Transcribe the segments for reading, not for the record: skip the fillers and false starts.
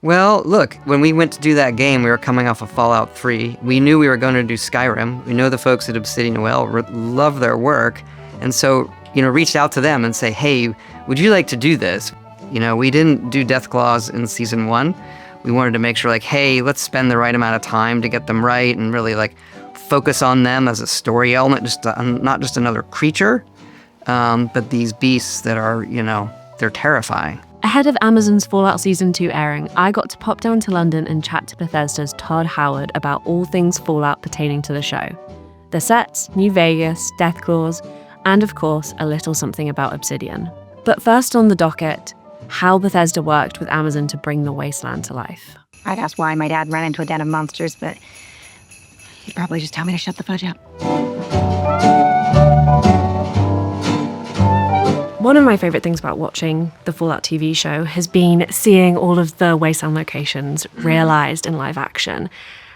Well, look, when we went to do that game, we were coming off of Fallout 3. We knew we were going to do Skyrim. We know the folks at Obsidian well, love their work. And so, reached out to them and say, hey, would you like to do this? We didn't do Deathclaws in season 1. We wanted to make sure, hey, let's spend the right amount of time to get them right and really, focus on them as a story element, not just another creature, but these beasts that are, they're terrifying. Ahead of Amazon's Fallout Season 2 airing, I got to pop down to London and chat to Bethesda's Todd Howard about all things Fallout pertaining to the show. The sets, New Vegas, Deathclaws, and of course, a little something about Obsidian. But first on the docket, how Bethesda worked with Amazon to bring the Wasteland to life. I'd ask why my dad ran into a den of monsters, but he'd probably just tell me to shut the fudge up. One of my favorite things about watching the Fallout TV show has been seeing all of the Wasteland locations realized in live action.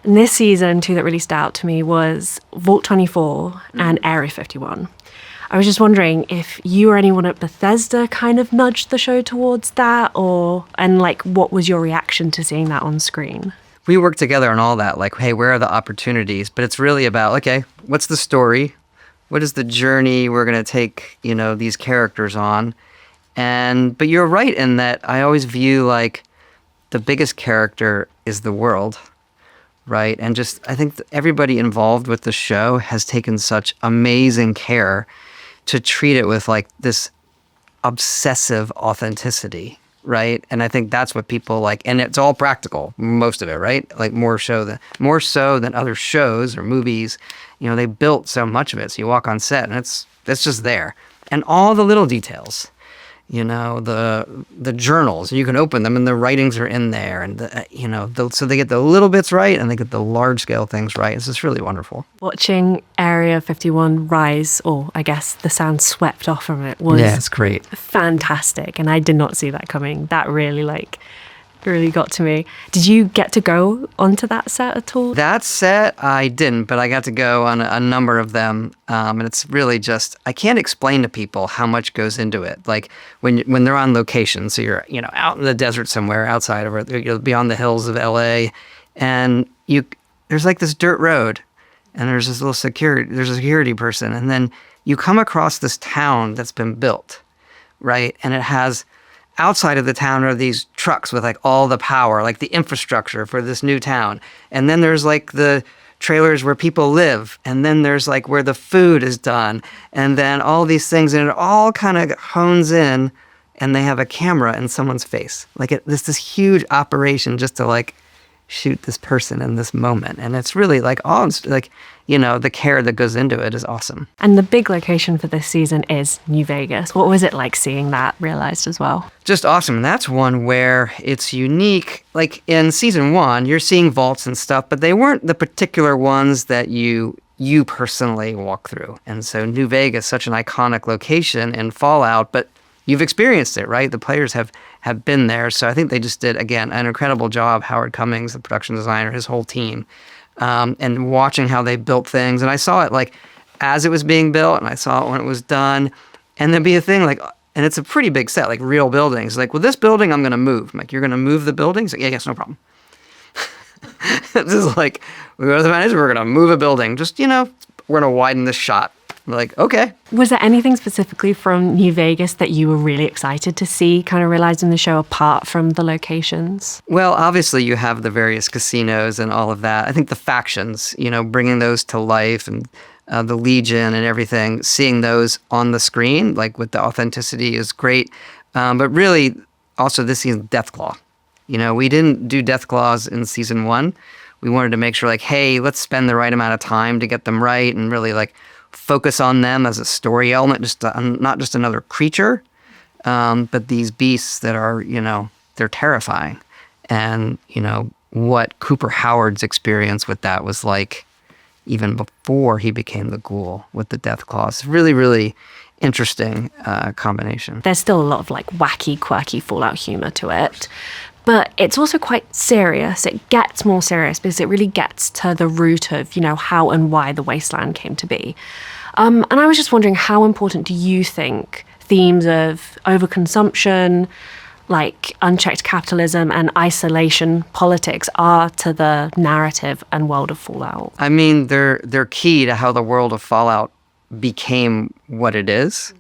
And this season, two that really stood out to me was Vault 24 and Area 51. I was just wondering if you or anyone at Bethesda kind of nudged the show towards that, and what was your reaction to seeing that on screen? We worked together on all that, hey, where are the opportunities? But it's really about, okay, what's the story? What is the journey we're going to take, these characters on? But you're right in that I always view, the biggest character is the world, right? And I think everybody involved with the show has taken such amazing care to treat it with, this obsessive authenticity, right? And I think that's what people like. And it's all practical, most of it, right? More so than other shows or movies. They built so much of it. So you walk on set and it's just there. And all the little details, the journals, you can open them and the writings are in there. And, so they get the little bits right and they get the large scale things right. It's just really wonderful. Watching Area 51 rise, or I guess the sound swept off from it, was it's great. Fantastic. And I did not see that coming. That really got to me. Did you get to go onto that set at all? That set, I didn't, but I got to go on a number of them. And it's really I can't explain to people how much goes into it. When they're on location, so you're, out in the desert somewhere outside of beyond the hills of LA, and there's this dirt road, and there's this there's a security person, and then you come across this town that's been built, right? And it has, outside of the town are these trucks with all the power, the infrastructure for this new town. And then there's the trailers where people live. And then there's where the food is done. And then all these things, and it all kind of hones in, and they have a camera in someone's face. This huge operation just to shoot this person in this moment. And it's really the care that goes into it is awesome. And the big location for this season is New Vegas. What was it like seeing that realized as well? Just awesome. And that's one where it's unique. In season 1, you're seeing vaults and stuff, but they weren't the particular ones that you personally walk through. And so New Vegas, such an iconic location in Fallout, but you've experienced it, right? The players have been there. So I think they just did, again, an incredible job. Howard Cummings, the production designer, his whole team, and watching how they built things. And I saw it as it was being built, and I saw it when it was done. And there'd be a thing and it's a pretty big set, real buildings. Well, this building I'm going to move. I'm you're going to move the buildings? Yeah, yes, no problem. This is we go to the manager, we're going to move a building. Just, we're going to widen this shot. Okay. Was there anything specifically from New Vegas that you were really excited to see kind of realized in the show apart from the locations? Well, obviously you have the various casinos and all of that. I think the factions, bringing those to life, and the Legion and everything, seeing those on the screen, with the authenticity is great. But really, also this season, Deathclaw. We didn't do Deathclaws in season 1. We wanted to make sure, hey, let's spend the right amount of time to get them right and really, focus on them as a story element, not just another creature, but these beasts that are, they're terrifying. And, what Cooper Howard's experience with that was even before he became the ghoul with the Deathclaws. Really, really interesting combination. There's still a lot of wacky, quirky Fallout humor to it. But it's also quite serious. It gets more serious because it really gets to the root of, how and why the Wasteland came to be. And I was just wondering, how important do you think themes of overconsumption, like unchecked capitalism and isolation politics are to the narrative and world of Fallout? I mean, they're key to how the world of Fallout became what it is.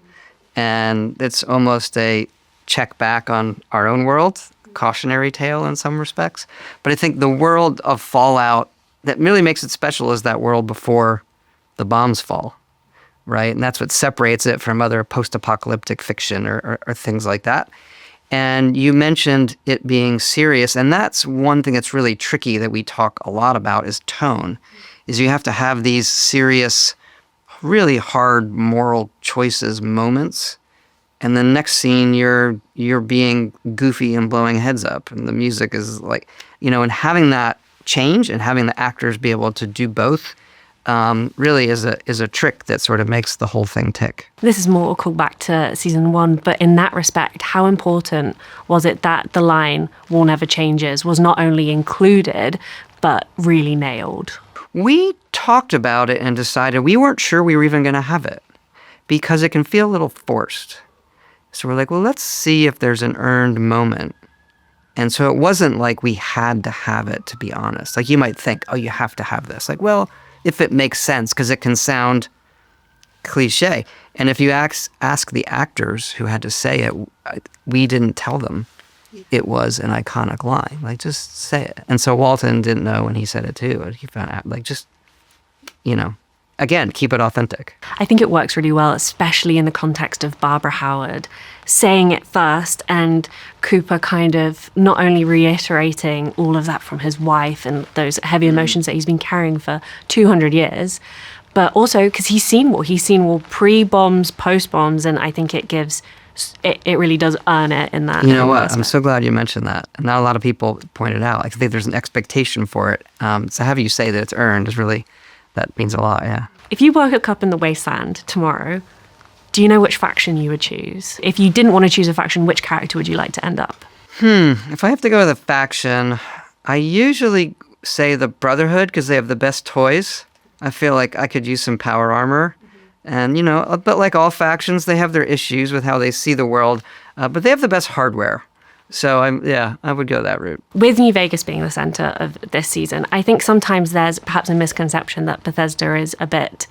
And it's almost a check back on our own world, cautionary tale in some respects. But I think the world of Fallout that really makes it special is that world before the bombs fall, right? And that's what separates it from other post-apocalyptic fiction or things like that. And you mentioned it being serious, and that's one thing that's really tricky that we talk a lot about is tone, is you have to have these serious, really hard moral choices moments, and the next scene you're being goofy and blowing heads up, and the music is like, and having that change and having the actors be able to do both really is a trick that sort of makes the whole thing tick. This is more a callback to season 1, but in that respect, how important was it that the line "War never changes" was not only included, but really nailed? We talked about it and decided we weren't sure we were even going to have it because it can feel a little forced. So we're like, well, let's see if there's an earned moment. And so it wasn't like we had to have it, to be honest. Like you might think, oh, you have to have this. Like, well, if it makes sense, because it can sound cliche. And if you ask the actors who had to say it, we didn't tell them it was an iconic line. Like, just say it. And so Walton didn't know when he said it too. He found out, like, just, again, keep it authentic. I think it works really well, especially in the context of Barbara Howard saying it first and Cooper kind of not only reiterating all of that from his wife and those heavy emotions that he's been carrying for 200 years, but also because he's seen war pre-bombs, post-bombs, and I think it really does earn it in that. You know what? I'm so glad you mentioned that. And not a lot of people pointed out. I think there's an expectation for it. So have you say that it's earned is really, that means a lot, yeah. If you woke up in the Wasteland tomorrow, do you know which faction you would choose? If you didn't want to choose a faction, which character would you like to end up? If I have to go with a faction, I usually say the Brotherhood because they have the best toys. I feel like I could use some power armor. And, but like all factions, they have their issues with how they see the world, but they have the best hardware. So I would go that route. With New Vegas being the center of this season, I think sometimes there's perhaps a misconception that Bethesda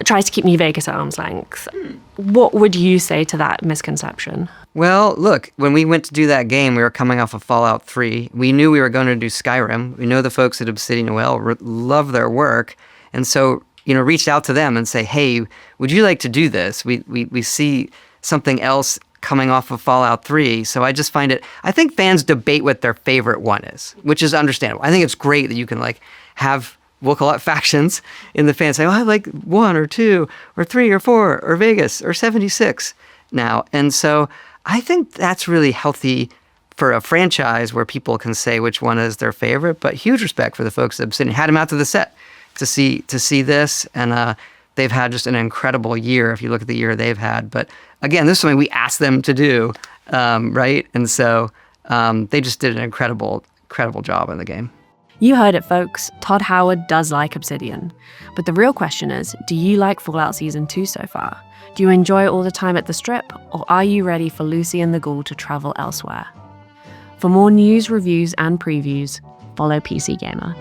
tries to keep New Vegas at arm's length. What would you say to that misconception? Well, look, when we went to do that game, we were coming off of Fallout 3. We knew we were going to do Skyrim. We know the folks at Obsidian love their work. And so, reached out to them and say, hey, would you like to do this? We see something else coming off of Fallout 3. So I just find I think fans debate what their favorite one is, which is understandable. I think it's great that you can have, we'll call it factions in the fans say, oh, I like 1 or 2 or 3 or 4 or Vegas or 76 now. And so I think that's really healthy for a franchise where people can say which one is their favorite, but huge respect for the folks at Obsidian. Had them out to the set to see this, and they've had just an incredible year if you look at the year they've had. But again, this is something we asked them to do, right? And so they just did an incredible job in the game. You heard it, folks. Todd Howard does like Obsidian. But the real question is, do you like Fallout Season 2 so far? Do you enjoy all the time at the Strip, or are you ready for Lucy and the Ghoul to travel elsewhere? For more news, reviews, and previews, follow PC Gamer.